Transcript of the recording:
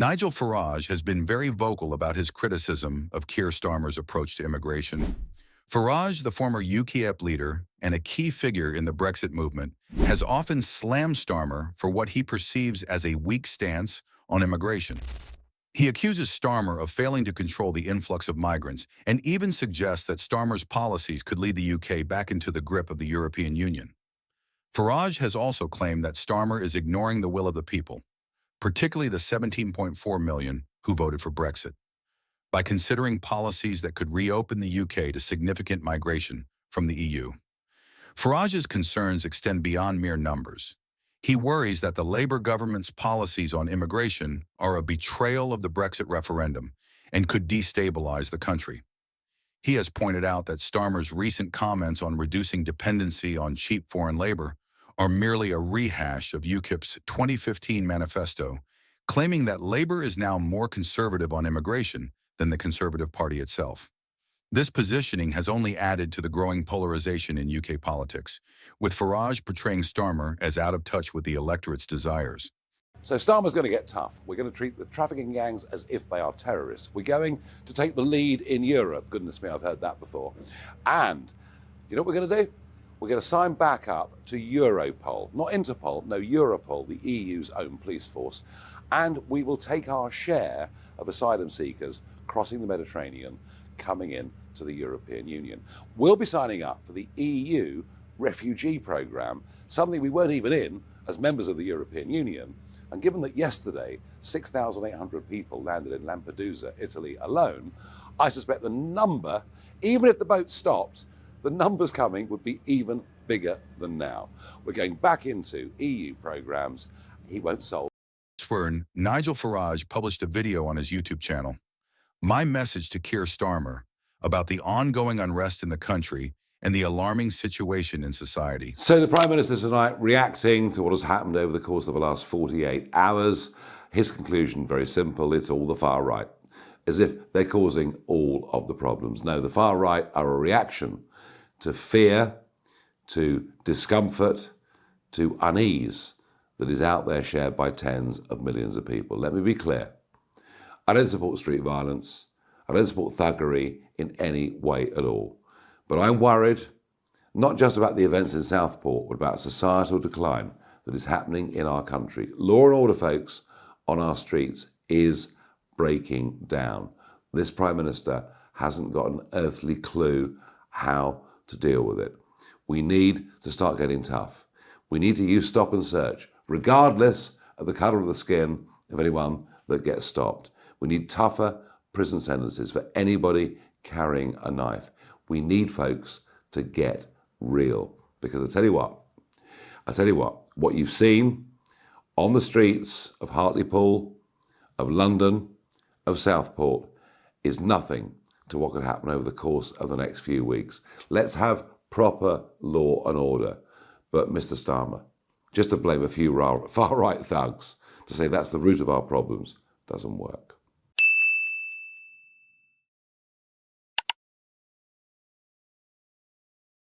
Nigel Farage has been very vocal about his criticism of Keir Starmer's approach to immigration. Farage, the former UKIP leader and a key figure in the Brexit movement, has often slammed Starmer for what he perceives as a weak stance on immigration. He accuses Starmer of failing to control the influx of migrants and even suggests that Starmer's policies could lead the UK back into the grip of the European Union. Farage has also claimed that Starmer is ignoring the will of the people, particularly the 17.4 million who voted for Brexit, by considering policies that could reopen the UK to significant migration from the EU. Farage's concerns extend beyond mere numbers. He worries that the Labour government's policies on immigration are a betrayal of the Brexit referendum and could destabilize the country. He has pointed out that Starmer's recent comments on reducing dependency on cheap foreign labor are merely a rehash of UKIP's 2015 manifesto, claiming that Labour is now more conservative on immigration than the Conservative Party itself. This positioning has only added to the growing polarization in UK politics, with Farage portraying Starmer as out of touch with the electorate's desires. So Starmer's going to get tough. We're going to treat the trafficking gangs as if they are terrorists. We're going to take the lead in Europe. Goodness me, I've heard that before. And you know what we're going to do? We're going to sign back up to Europol, not Interpol, no, Europol, the EU's own police force. And we will take our share of asylum seekers crossing the Mediterranean, coming in to the European Union. We'll be signing up for the EU refugee programme, something we weren't even in as members of the European Union. And given that yesterday 6,800 people landed in Lampedusa, Italy alone, I suspect the number, even if the boat stopped, the numbers coming would be even bigger than now. We're going back into EU programmes he won't solve. Nigel Farage published a video on his YouTube channel. My message to Keir Starmer about the ongoing unrest in the country and the alarming situation in society. So the Prime Minister tonight reacting to what has happened over the course of the last 48 hours. His conclusion, very simple, it's all the far right, as if they're causing all of the problems. No, the far right are a reaction to fear, to discomfort, to unease that is out there shared by tens of millions of people. Let me be clear. I don't support street violence. I don't support thuggery in any way at all. But I'm worried, not just about the events in Southport, but about societal decline that is happening in our country. Law and order, folks, on our streets is breaking down. This Prime Minister hasn't got an earthly clue how to deal with it. We need to start getting tough. We need to use stop and search, regardless of the colour of the skin of anyone that gets stopped. We need tougher prison sentences for anybody carrying a knife. We need folks to get real. Because I tell you what you've seen on the streets of Hartlepool, of London, of Southport is nothing to what could happen over the course of the next few weeks. Let's have proper law and order. But Mr. Starmer, just to blame a few far-right thugs to say that's the root of our problems doesn't work.